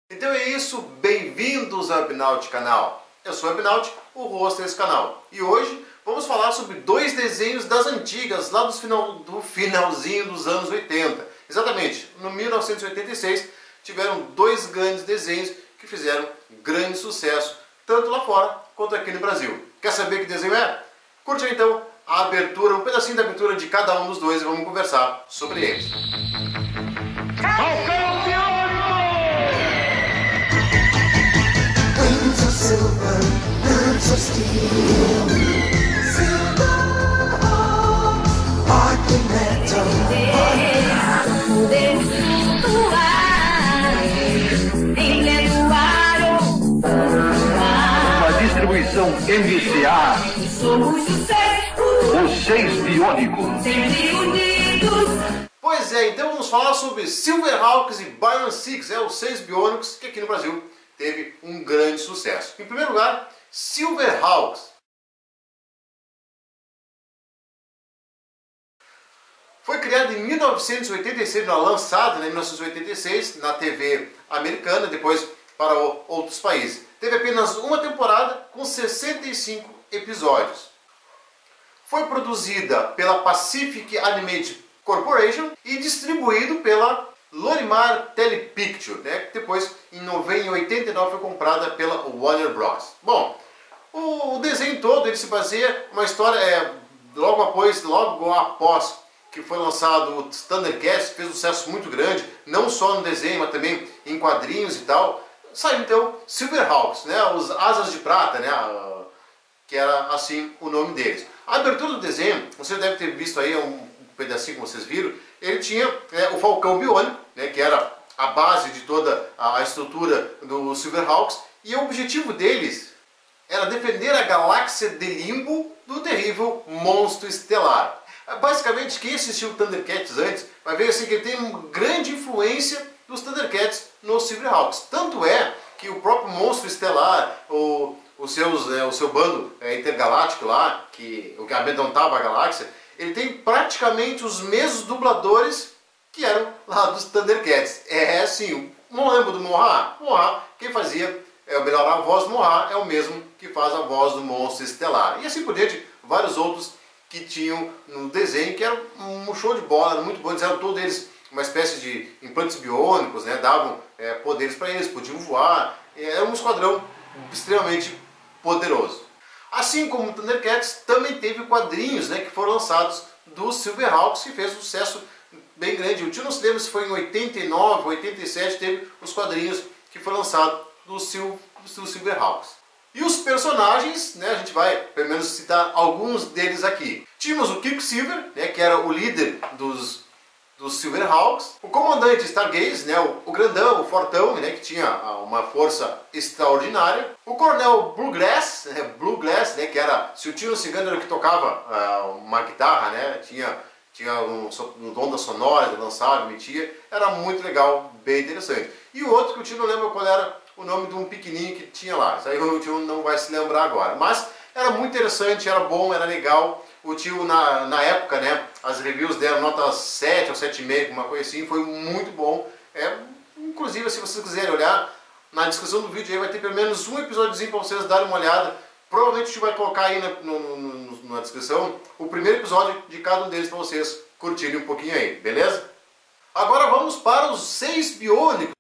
Então é isso, bem-vindos ao Webnaut Canal. Eu sou o Webnaut, o host desse canal. E hoje vamos falar sobre dois desenhos das antigas, lá do finalzinho dos anos 80. Exatamente, no 1986 tiveram dois grandes desenhos que fizeram grande sucesso, tanto lá fora quanto aqui no Brasil. Quer saber que desenho é? Curte então a abertura, um pedacinho da abertura de cada um dos dois e vamos conversar sobre eles. Silver, birds of steel, silver, heart and metal, Uma distribuição MCA, os seis biônicos. Pois é, então vamos falar sobre Silverhawks e Byron Six, os seis biônicos que aqui no Brasil teve um grande sucesso. Em primeiro lugar, Silverhawks. Foi criado em 1986, lançado em 1986 na TV americana, depois para outros países. Teve apenas uma temporada com 65 episódios. Foi produzida pela Pacific Animation Corporation e distribuído pela Lorimar Telepicture, que depois em 89 foi comprada pela Warner Bros. Bom, o desenho todo ele se baseia uma história logo após que foi lançado o Thundercats, fez um sucesso muito grande, não só no desenho, mas também em quadrinhos e tal. Saiu então Silverhawks, os Asas de Prata, que era assim o nome deles. A abertura do desenho, você deve ter visto aí um pedacinho que vocês viram, ele tinha o Falcão Biônico, que era a base de toda a estrutura do Silverhawks, e o objetivo deles era defender a galáxia de Limbo do terrível monstro estelar. Basicamente, quem assistiu o Thundercats antes vai ver assim, que ele tem uma grande influência dos Thundercats nos Silverhawks. Tanto é que o próprio monstro estelar, o seu bando intergaláctico lá, que amedrontava a galáxia, ele tem praticamente os mesmos dubladores que eram lá dos Thundercats. Sim, não lembro do Moha? Moha, quem fazia, a voz do Moha é o mesmo que faz a voz do monstro estelar. E assim por diante, vários outros que tinham no desenho, que era um show de bola, era muito bom. Eles eram todos eles uma espécie de implantes biônicos, davam poderes para eles, podiam voar. Era um esquadrão extremamente poderoso. Assim como o Thundercats, também teve quadrinhos que foram lançados dos Silverhawks, que fez um sucesso bem grande. O tio não se lembra se foi em 89, 87, teve os quadrinhos que foram lançados dos Silverhawks. E os personagens, a gente vai pelo menos citar alguns deles aqui. Tínhamos o Quicksilver, que era o líder dos Silverhawks, o comandante Stargaze, o grandão, o fortão, que tinha uma força extraordinária, o coronel Bluegrass, que era, se o tio não se engana, era o que tocava uma guitarra, tinha ondas sonoras, lançava, emitia, era muito legal, bem interessante. E o outro que o tio não lembra qual era o nome de um pequenininho que tinha lá, isso aí o tio não vai se lembrar agora, mas era muito interessante, era bom, era legal. O tio, na época, as reviews deram nota 7 ou 7,5, uma coisa assim, foi muito bom. Inclusive, se vocês quiserem olhar, na descrição do vídeo aí vai ter pelo menos um episódiozinho para vocês darem uma olhada. Provavelmente a gente vai colocar aí na descrição o primeiro episódio de cada um deles para vocês curtirem um pouquinho aí, beleza? Agora vamos para os 6 biônicos.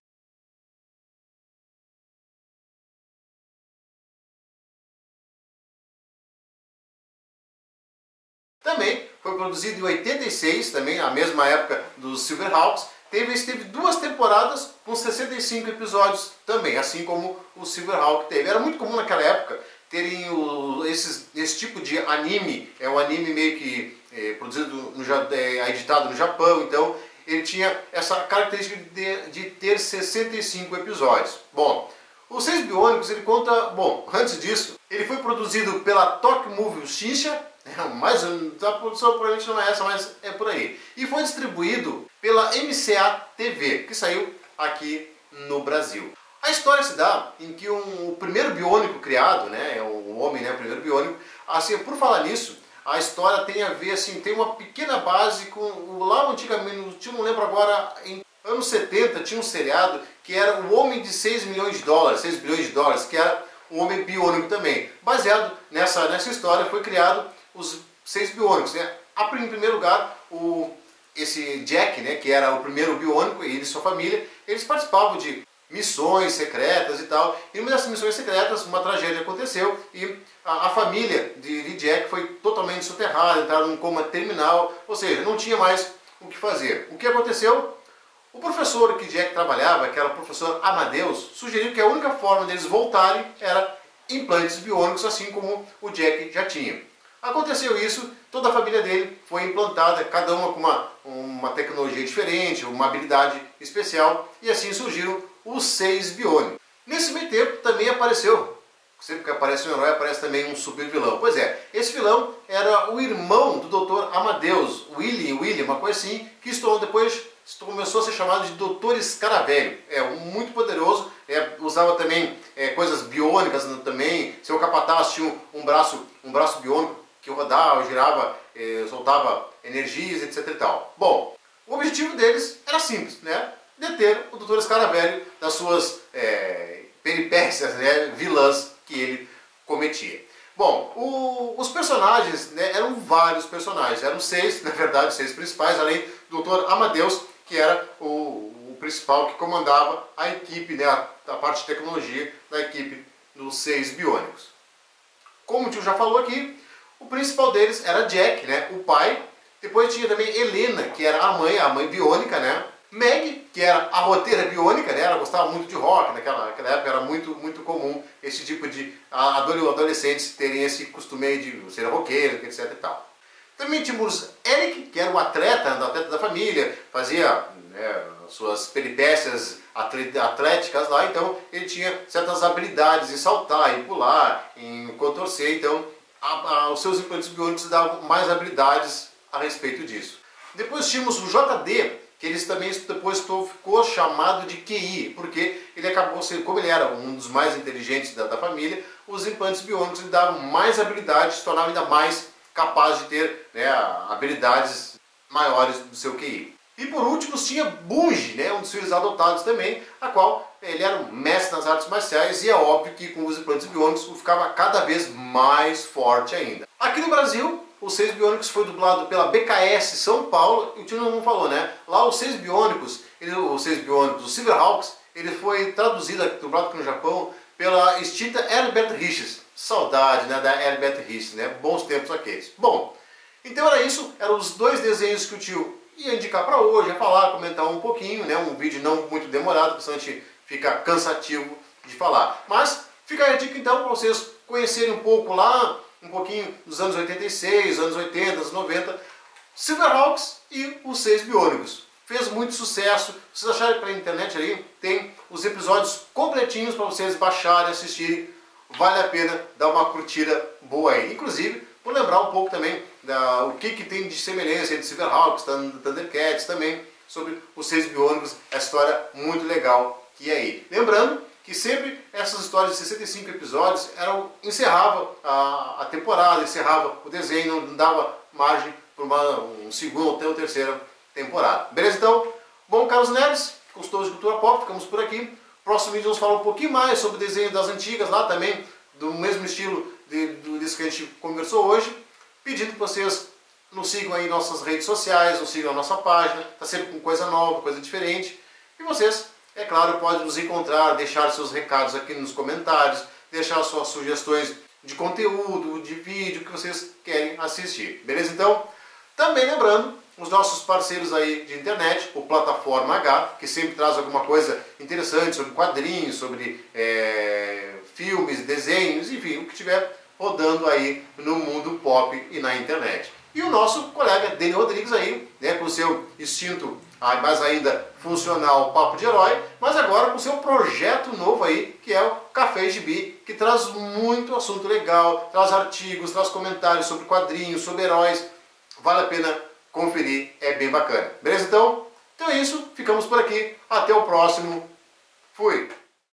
Também foi produzido em 86, também a mesma época dos Silverhawks. Teve duas temporadas com 65 episódios também, assim como o Silverhawk teve. Era muito comum naquela época terem esse tipo de anime, um anime meio que produzido, editado no Japão, então ele tinha essa característica de ter 65 episódios. Bom, os 6 biônicos, ele conta, antes disso, ele foi produzido pela Tokyo Movie Shinsha, mas a produção provavelmente não é essa, mas é por aí. E foi distribuído pela MCA TV, que saiu aqui no Brasil. A história se dá em que o primeiro biônico criado, o homem, o primeiro biônico, assim, por falar nisso, a história tem a ver, assim, tem uma pequena base com, lá antigamente, eu não lembro agora em Anos 70 tinha um seriado que era O Homem de 6 milhões de dólares, 6 bilhões de dólares, que era o Homem Biônico também. Baseado nessa história foi criado os 6 biônicos, né? Em primeiro lugar, esse Jack, né, que era o primeiro biônico, ele e sua família, eles participavam de missões secretas e tal. E numa dessas missões secretas, uma tragédia aconteceu e a família de Jack foi totalmente soterrada, entraram num coma terminal, ou seja, não tinha mais o que fazer. O que aconteceu? O professor que Jack trabalhava, que era o professor Amadeus, sugeriu que a única forma deles voltarem era implantes biônicos, assim como o Jack já tinha. Aconteceu isso, toda a família dele foi implantada, cada uma com uma tecnologia diferente, uma habilidade especial, e assim surgiram os 6 biônicos. Nesse meio tempo também apareceu, sempre que aparece um herói, aparece também um super vilão. Pois é, esse vilão era o irmão do Dr. Amadeus, Willy, uma coisa assim, que depois começou a ser chamado de Dr. Escaravelho. Muito poderoso, usava também coisas biônicas também. Seu capataz tinha um braço biônico que rodava, girava, soltava energias, etc e tal. Bom, o objetivo deles era simples, né? Deter o Dr. Escaravelho das suas peripécias, né, vilãs que ele cometia. Bom, os personagens, né, eram vários personagens, eram 6, na verdade, 6 principais, além do Dr. Amadeus, que era o principal que comandava a equipe, né, a parte de tecnologia da equipe dos 6 biônicos. Como o tio já falou aqui, o principal deles era Jack, né, o pai. Depois tinha também Helena, que era a mãe biônica, né? Meg, que era a roteira biônica, né? Ela gostava muito de rock, naquela época era muito comum esse tipo de adolescentes terem esse costume de ser roqueiro, etc e tal. Também tínhamos Eric, que era o atleta da família, fazia, né, suas peripécias atléticas lá, então ele tinha certas habilidades em saltar, em pular, em contorcer, então os seus implantes biônicos davam mais habilidades a respeito disso. Depois tínhamos o JD, que ele também depois ficou chamado de QI, porque ele acabou sendo, como ele era um dos mais inteligentes da família, os implantes biônicos lhe davam mais habilidades, se tornavam ainda mais capaz de ter, né, habilidades maiores do seu QI. E por último tinha Bungie, né, um dos filhos adotados também, a qual ele era um mestre nas artes marciais, e é óbvio que com os implantes biônicos ele ficava cada vez mais forte ainda. Aqui no Brasil, os 6 biônicos foi dublado pela BKS São Paulo, e o tio não falou, né? Lá os 6 biônicos, os Silverhawks, ele foi traduzido, dublado aqui no Japão, pela extinta Herbert Richards. Saudade, né, da Herbert Richards, né? Bons tempos aqueles. Bom, então era isso, eram os 2 desenhos que o tio ia indicar para hoje, ia falar, comentar um pouquinho, né? Um vídeo não muito demorado, porque senão a gente fica cansativo de falar. Mas fica a dica então para vocês conhecerem um pouco lá, um pouquinho dos anos 86, anos 80, anos 90, Silverhawks e os 6 biônicos. Fez muito sucesso. Se vocês acharem pela internet ali, tem os episódios completinhos para vocês baixarem, assistirem. Vale a pena dar uma curtida boa aí. Inclusive, vou lembrar um pouco também o que tem de semelhança entre Silverhawks, Thundercats também, sobre os 6 biônicos, essa história muito legal que é aí. Lembrando que sempre essas histórias de 65 episódios encerrava a temporada, encerrava o desenho, não dava margem para um segundo ou terceira temporada. Beleza então? Bom, caros nerds, consultores de cultura pop, ficamos por aqui. Próximo vídeo vamos falar um pouquinho mais sobre o desenho das antigas, lá também, do mesmo estilo disso que a gente conversou hoje. Pedindo que vocês nos sigam aí em nossas redes sociais, nos sigam na nossa página, está sempre com coisa nova, coisa diferente. E vocês, é claro, podem nos encontrar, deixar seus recados aqui nos comentários, deixar suas sugestões de conteúdo, de vídeo que vocês querem assistir. Beleza então? Também lembrando, os nossos parceiros aí de internet, o Plataforma H, que sempre traz alguma coisa interessante sobre quadrinhos, sobre filmes, desenhos, enfim, o que tiver rodando aí no mundo pop e na internet. E o nosso colega Dani Rodrigues aí, né, com o seu instinto mais ainda funcional Papo de Herói, mas agora com o seu projeto novo aí, que é o Café Gibi, que traz muito assunto legal, traz artigos, traz comentários sobre quadrinhos, sobre heróis. Vale a pena conferir, é bem bacana. Beleza então? Então é isso, ficamos por aqui. Até o próximo. Fui!